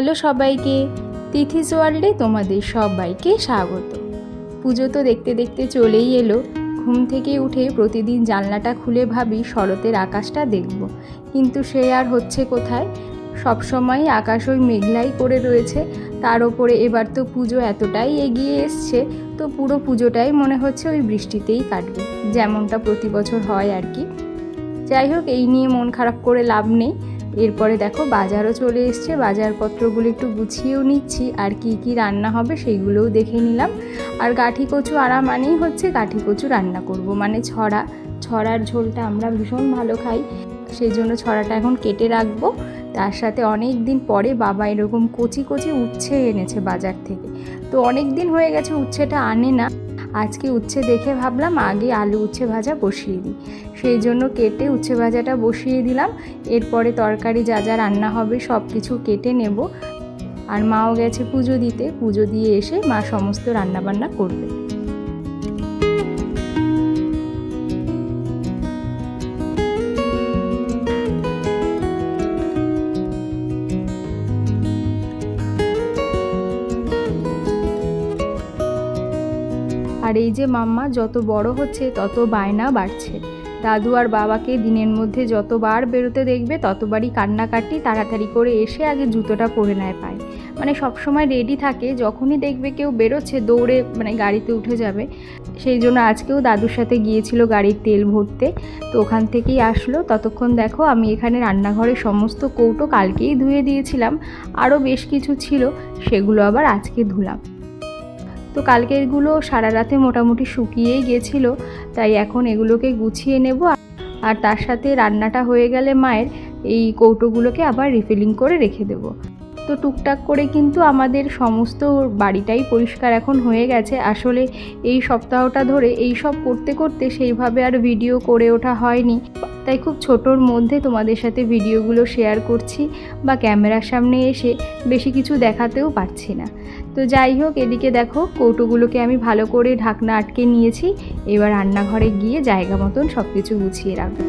Hello সবাইকে, তিথিস ওয়ার্ল্ডে তোমাদের সবাইকে স্বাগত। পুজো তো দেখতে দেখতে চলেই এলো। ঘুম থেকে উঠে প্রতিদিন জানলাটা খুলে ভাবি শরতের আকাশটা দেখব, কিন্তু সে আর হচ্ছে কোথায়। সবসময় আকাশ ওই মেঘলাই করে রয়েছে, তার ওপরে এবার তো পুজো এতটাই এগিয়ে এসছে, তো পুরো পুজোটাই মনে হচ্ছে ওই বৃষ্টিতেই কাটবে, যেমনটা প্রতি বছর হয় আর কি। যাই হোক, এই নিয়ে মন খারাপ করে লাভ নেই। এরপরে দেখো বাজারও চলে এসছে, বাজারপত্রগুলো একটু গুছিয়েও নিচ্ছি, আর কি কি রান্না হবে সেইগুলোও দেখে নিলাম। আর গাঠি কচু আড়া মানেই হচ্ছে গাঠি কচু রান্না করব, মানে ছড়ার ঝোলটা আমরা ভীষণ ভালো খাই, সেই জন্য ছড়াটা এখন কেটে রাখবো। তার সাথে অনেক দিন পরে বাবা এরকম কচি কচি উচ্ছে এনেছে বাজার থেকে, তো অনেক দিন হয়ে গেছে উচ্ছেটা আনে না। আজকে উচ্ছে দেখে ভাবলাম আগে আলু উচ্ছে ভাজা বসিয়ে দিই, সেই জন্য কেটে উচ্ছে ভাজাটা বসিয়ে দিলাম। এরপরে তরকারি যা যা রান্না হবে সব কিছু কেটে নেব। আর মাও গেছে পুজো দিতে, পুজো দিয়ে এসে মা সমস্ত রান্নাবান্না করবে। আর এই যে মাম্মা যত বড় হচ্ছে তত বায়না বাড়ছে। দাদু আর বাবাকে দিনের মধ্যে যতবার বেরোতে দেখবে ততবারই কান্নাকাটি, তাড়াতাড়ি করে এসে আগে জুতোটা পরে নেয় পায়, মানে সবসময় রেডি থাকে, যখনই দেখবে কেউ বেরোচ্ছে দৌড়ে মানে গাড়িতে উঠে যাবে। সেই জন্য আজকেও দাদুর সাথে গিয়েছিল গাড়ির তেল ভরতে, তো ওখান থেকেই আসলো। ততক্ষণ দেখো আমি এখানে রান্নাঘরে সমস্ত কৌটো কালকেই ধুয়ে দিয়েছিলাম, আরও বেশ কিছু ছিল, সেগুলো আবার আজকে ধুলাম। তো কালকেরগুলো সারা রাতে মোটামুটি শুকিয়েই গেছিলো, তাই এখন এগুলোকে গুছিয়ে নেব। আর তার সাথে রান্নাটা হয়ে গেলে মায়ের এই কৌটোগুলোকে আবার রিফিলিং করে রেখে দেব। তো টুকটাক করে কিন্তু আমাদের সমস্ত বাড়িটাই পরিষ্কার এখন হয়ে গেছে। আসলে এই সপ্তাহটা ধরে এই সব করতে করতে সেইভাবে আর ভিডিও করে ওঠা হয়নি, তাই খুব ছোটোর মধ্যে তোমাদের সাথে ভিডিওগুলো শেয়ার করছি, বা ক্যামেরার সামনে এসে বেশি কিছু দেখাতেও পারছি না। তো যাই হোক, এদিকে দেখো কৌটোগুলোকে আমি ভালো করে ঢাকনা আটকে নিয়েছি। এবার রান্নাঘরে গিয়ে জায়গা মতন সব কিছু গুছিয়ে রাখবো।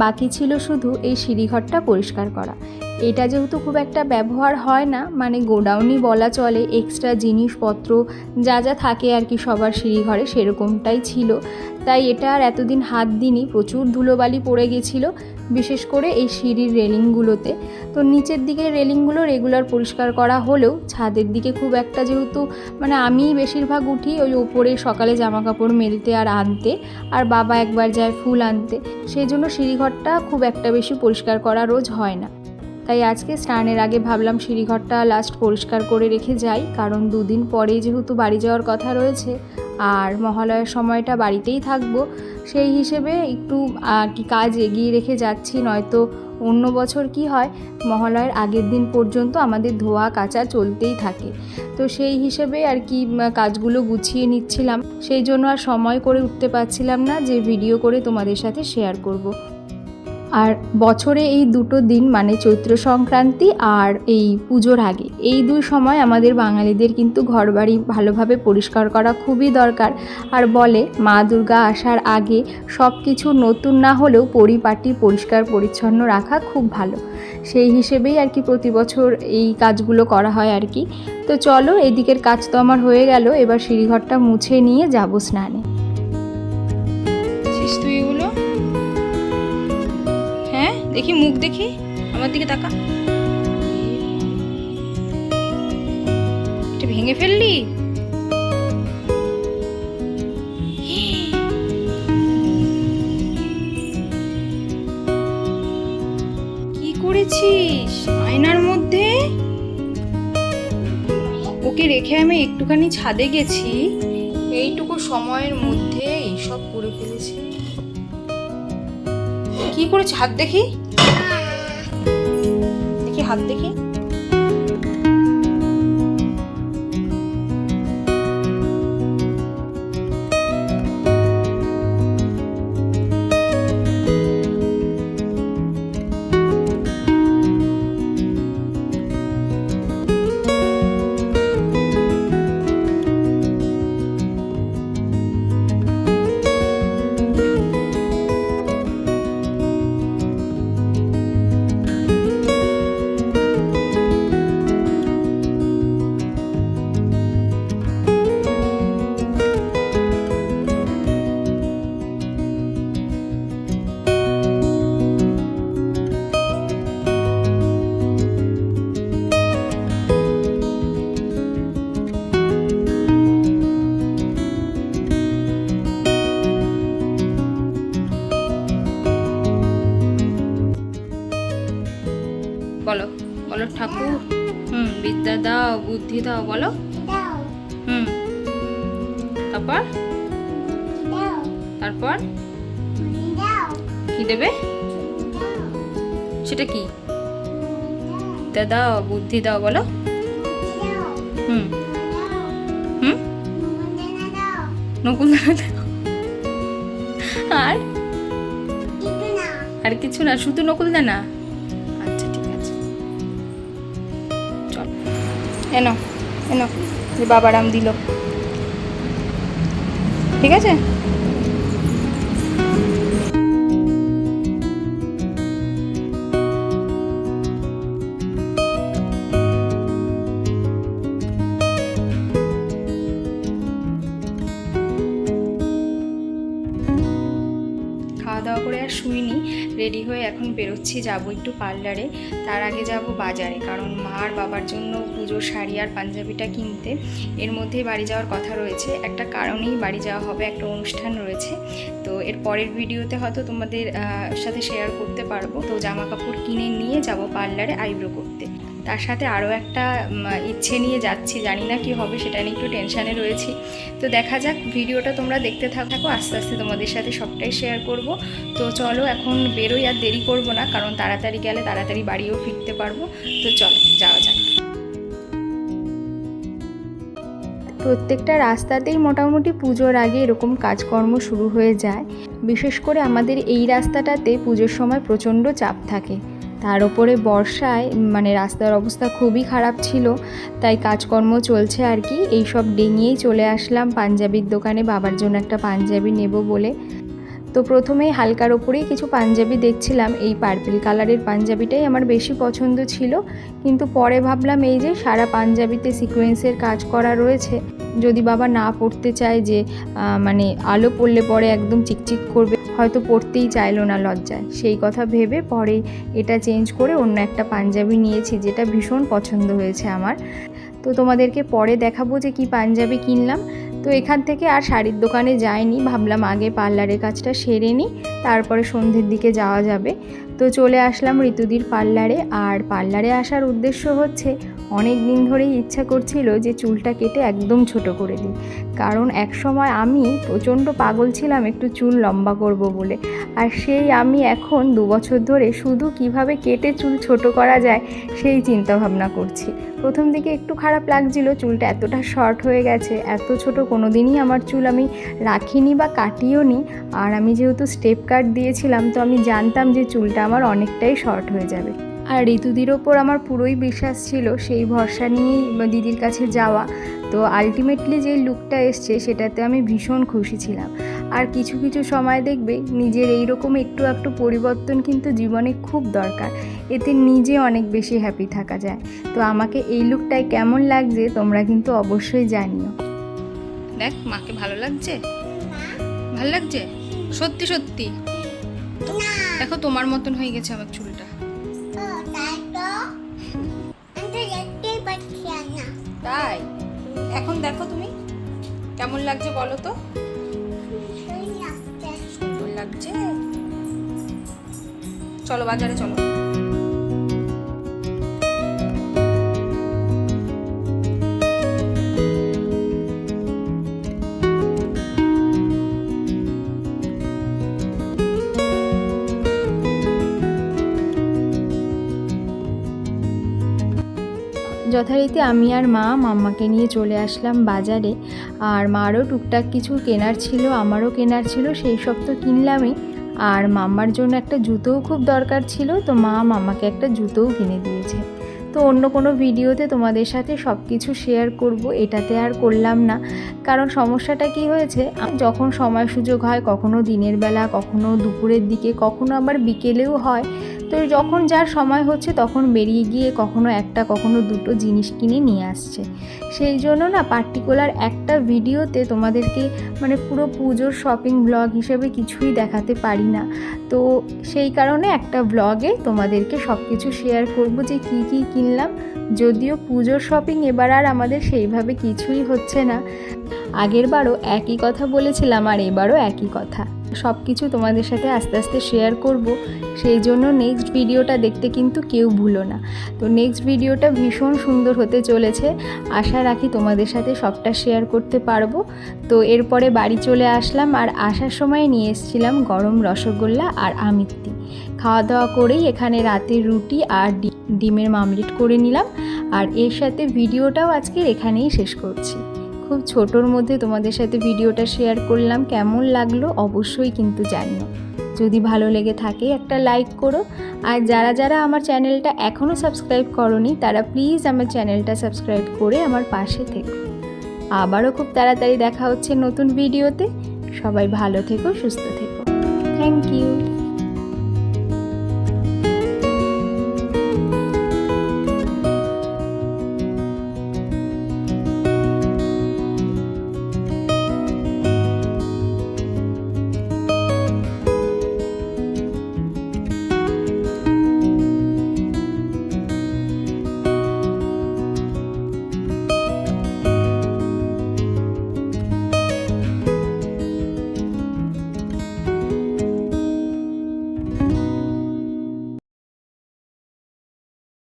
বাকি ছিল শুধু এই সিঁড়িঘরটা পরিষ্কার করা। এটা যেহেতু খুব একটা ব্যবহার হয় না, মানে গোডাউনই বলা চলে, এক্সট্রা জিনিসপত্র যা যা থাকে আর কি সবার সিঁড়িঘরে সেরকমটাই ছিল, তাই এটা আর এতদিন হাত দিইনি। প্রচুর ধুলোবালি পড়ে গেছিলো, বিশেষ করে এই সিঁড়ির রেলিংগুলোতে। তো নিচের দিকে রেলিংগুলো রেগুলার পরিষ্কার করা হলেও ছাদের দিকে খুব একটা, যেহেতু মানে আমিই বেশিরভাগ উঠি ওই ওপরে সকালে জামা কাপড় মেলতে আর আনতে, আর বাবা একবার যায় ফুল আনতে, সেই জন্য সিঁড়িঘরটা খুব একটা বেশি পরিষ্কার করা রোজ হয় না। তাই আজকে স্নানের আগে ভাবলাম সিঁড়িঘরটা লাস্ট পরিষ্কার করে রেখে যাই, কারণ দুদিন পরে যেহেতু বাড়ি যাওয়ার কথা রয়েছে আর মহালয়ার সময়টা বাড়িতেই থাকবো, সেই হিসেবে একটু আর কি কাজ এগিয়ে রেখে যাচ্ছি। নয়তো অন্য বছর কি হয়, মহালয়ার আগের দিন পর্যন্ত আমাদের ধোয়া কাচা চলতেই থাকে, তো সেই হিসেবে আর কি কাজগুলো গুছিয়ে নিচ্ছিলাম। সেই জন্য আর সময় করে উঠতে পারছিলাম না যে ভিডিও করে তোমাদের সাথে শেয়ার করব। আর বছরে এই দুটো দিন, মানে চৈত্র সংক্রান্তি আর এই পুজোর আগে, এই দুই সময় আমাদের বাঙালিদের কিন্তু ঘরবাড়ি ভালোভাবে পরিষ্কার করা খুবই দরকার। আর বলে মা দুর্গা আসার আগে সব কিছু নতুন না হলেও পরিপাটি পরিষ্কার পরিচ্ছন্ন রাখা খুব ভালো, সেই হিসেবেই আর কি প্রতি বছর এই কাজগুলো করা হয় আর কি। তো চলো, এদিকের কাজ তো আমার হয়ে গেল, এবার সিঁড়িঘরটা মুছে নিয়ে যাবো স্নানে। তুই এগুলো দেখি, মুখ দেখি, আমার দিকে তাকা। এটা ভেঙে ফেললি? কি করেছিস আয়নার মধ্যে? ওকে রেখে আমি একটুখানি ছাদে গেছি, এইটুকু সময়ের মধ্যে এইসব করে ফেলেছি। কি করেছে হাত দেখি, দেখি হাত দেখি। বলো বলো ঠাকুর, বিদ্যা দাও, বুদ্ধি দাও, বলো। তারপর তারপর কি দেবে? সেটা কি? বিদ্যা দাও, বুদ্ধি দাও, বলো। নকুলদানা দাও। আর আর কিছু না, শুধু নকুলদানা? আচ্ছা ঠিক আছে, চল এনো এনো, যে বাবারাম দিল, ঠিক আছে। খাওয়া দাওয়া করে আর শুইনি, রেডি হয়ে এখন বেরোচ্ছি, যাবো একটু পার্লারে। তার আগে যাব বাজারে, কারণ মা আর বাবার জন্য পুজোর শাড়ি আর পাঞ্জাবিটা কিনতে। এর মধ্যেই বাড়ি যাওয়ার কথা রয়েছে, একটা কারণেই বাড়ি যাওয়া হবে, একটা অনুষ্ঠান রয়েছে। তো এর পরের ভিডিওতে হয়তো তোমাদের সাথে শেয়ার করতে পারবো। তো জামা কাপড় কিনে নিয়ে যাব পার্লারে আইব্রো করতে। তার সাথে আরও একটা ইচ্ছে নিয়ে যাচ্ছি, জানি না কি হবে, সেটা নিয়ে একটু টেনশানে রয়েছি। তো দেখা যাক, ভিডিওটা তোমরা দেখতে থাকো, আস্তে আস্তে তোমাদের সাথে সবটাই শেয়ার করব। তো চলো এখন বেরোই, আর দেরি করব না, কারণ তাড়াতাড়ি গেলে তাড়াতাড়ি বাড়িও ফিরতে পারবো। তো চলো যাওয়া যাক। প্রত্যেকটা রাস্তাতেই মোটামুটি পুজোর আগে এরকম কাজকর্ম শুরু হয়ে যায়। বিশেষ করে আমাদের এই রাস্তাটাতে পুজোর সময় প্রচণ্ড চাপ থাকে। তার ওপরে বর্ষায় মানে রাস্তার অবস্থা খুবই খারাপ ছিল, তাই কাজকর্ম চলছে আর কি। এইসব ডিঙিয়েই চলে আসলাম পাঞ্জাবির দোকানে, বাবার জন্য একটা পাঞ্জাবি নেব বলে। তো প্রথমেই হালকার ওপরেই কিছু পাঞ্জাবি দেখছিলাম, এই পার্পল কালারের পাঞ্জাবিটাই আমার বেশি পছন্দ ছিল। কিন্তু পরে ভাবলাম এই যে সারা পাঞ্জাবিতে সিকোয়েন্সের কাজ করা রয়েছে, যদি বাবা না পরতে চায়, যে মানে আলো পড়লে পরে একদম চিকচিক করবে, হয়তো পরতেই চাইলো না লজ্জায়, সেই কথা ভেবে পরে এটা চেঞ্জ করে অন্য একটা পাঞ্জাবি নিয়েছি, যেটা ভীষণ পছন্দ হয়েছে আমার। তো তোমাদেরকে পরে দেখাবো যে কি পাঞ্জাবি কিনলাম। তো এখান থেকে আর শাড়ির দোকানে যাইনি, ভাবলাম আগে পার্লারের কাজটা সেরে নিই, তারপরে সন্ধ্যের দিকে যাওয়া যাবে। তো চলে আসলাম ঋতুদির পার্লারে। আর পার্লারে আসার উদ্দেশ্য হচ্ছে, অনেক দিন ধরেই ইচ্ছা করছিল যে চুলটা কেটে একদম ছোট করে দিই, কারণ এক সময় আমি প্রচণ্ড পাগল ছিলাম একটু চুল লম্বা করব বলে। আর সেই আমি এখন 2 বছর ধরে শুধু কিভাবে কেটে চুল ছোট করা যায় সেই চিন্তা ভাবনা করছি। প্রথম দিকে একটু খারাপ লাগছিল, চুলটা এতটা শর্ট হয়ে গেছে, এত ছোট কোনো দিনই আমার চুল আমি রাখিনি বা কাটিও নি। আর আমি যেহেতু স্টেপ কাট দিয়েছিলাম, তো আমি জানতাম যে চুলটা আমার অনেকটাই শর্ট হয়ে যাবে। আর ঋতুদির ওপর আমার পুরোই বিশ্বাস ছিল, সেই ভরসা নিয়েই দিদির কাছে যাওয়া। তো আলটিমেটলি যে লুকটা এসছে সেটাতে আমি ভীষণ খুশি ছিলাম। আর কিছু কিছু সময় দেখবে নিজের এইরকম একটু একটু পরিবর্তন কিন্তু জীবনে খুব দরকার, এতে নিজে অনেক বেশি হ্যাপি থাকা যায়। তো আমাকে এই লুকটায় কেমন লাগছে তোমরা কিন্তু অবশ্যই জানিও। দেখ মাকে ভালো লাগছে, ভালো লাগছে সত্যি সত্যি। দেখো তোমার মতন হয়ে গেছে আমার চুলটা। তাই এখন দেখো তুমি কেমন লাগছে বলো তো? সুন্দর লাগছে। চলো বাজারে চলো। যথারীতি আমি আর মাম্মাকে নিয়ে চলে আসলাম বাজারে। আর মারও টুকটাক কিছু কেনার ছিল, আমারও কেনার ছিল, সেই সব তো কিনলামই। আর মাম্মার জন্য একটা জুতোও খুব দরকার ছিল, তো মাম্মাকে একটা জুতোও কিনে দিয়েছে। তো অন্য কোনো ভিডিওতে তোমাদের সাথে সব কিছু শেয়ার করব, এটাতে আর করলাম না। কারণ সমস্যাটা কি হয়েছে, যখন সময় সুযোগ হয়, কখনো দিনের বেলা, কখনো দুপুরের দিকে, কখনো আবার বিকেলেও হয়। তো যখন যার সময় হচ্ছে তখন বেরিয়ে গিয়ে কখনো একটা কখনো দুটো জিনিস কিনে নিয়ে আসছে। সেই জন্য না পার্টিকুলার একটা ভিডিওতে তোমাদেরকে মানে পুরো পুজোর শপিং ব্লগ হিসেবে কিছুই দেখাতে পারি না। তো সেই কারণে একটা ব্লগে তোমাদেরকে সব কিছু শেয়ার করব যে কি কি কিনলাম। যদিও পুজোর শপিং এবার আর আমাদের সেইভাবে কিছুই হচ্ছে না, আগের বারও একই কথা বলেছিলাম আর এবারও একই কথা। সব কিছু তোমাদের সাথে আস্তে আস্তে শেয়ার করব, সেই জন্য নেক্সট ভিডিওটা দেখতে কিন্তু কেউ ভুলো না। তো নেক্সট ভিডিওটা ভীষণ সুন্দর হতে চলেছে, আশা রাখি তোমাদের সাথে সবটা শেয়ার করতে পারবো। তো এরপরে বাড়ি চলে আসলাম, আর আসার সময় নিয়ে এসেছিলাম গরম রসগোল্লা আর আমিত্তি। খাওয়া দাওয়া করেই এখানে রাতের রুটি আর ডিমের মামলেট করে নিলাম। আর এর সাথে ভিডিওটাও আজকে এখানেই শেষ করছি। খুব ছোটোর মধ্যে তোমাদের সাথে ভিডিওটা শেয়ার করলাম, কেমন লাগলো অবশ্যই কিন্তু জানিও। যদি ভালো লেগে থাকে একটা লাইক করো, আর যারা যারা আমার চ্যানেলটা এখনও সাবস্ক্রাইব করোনি তারা প্লিজ আমার চ্যানেলটা সাবস্ক্রাইব করে আমার পাশে থেকো। আবারও খুব তাড়াতাড়ি দেখা হচ্ছে নতুন ভিডিওতে। সবাই ভালো থেকো, সুস্থ থেকো। Thank you.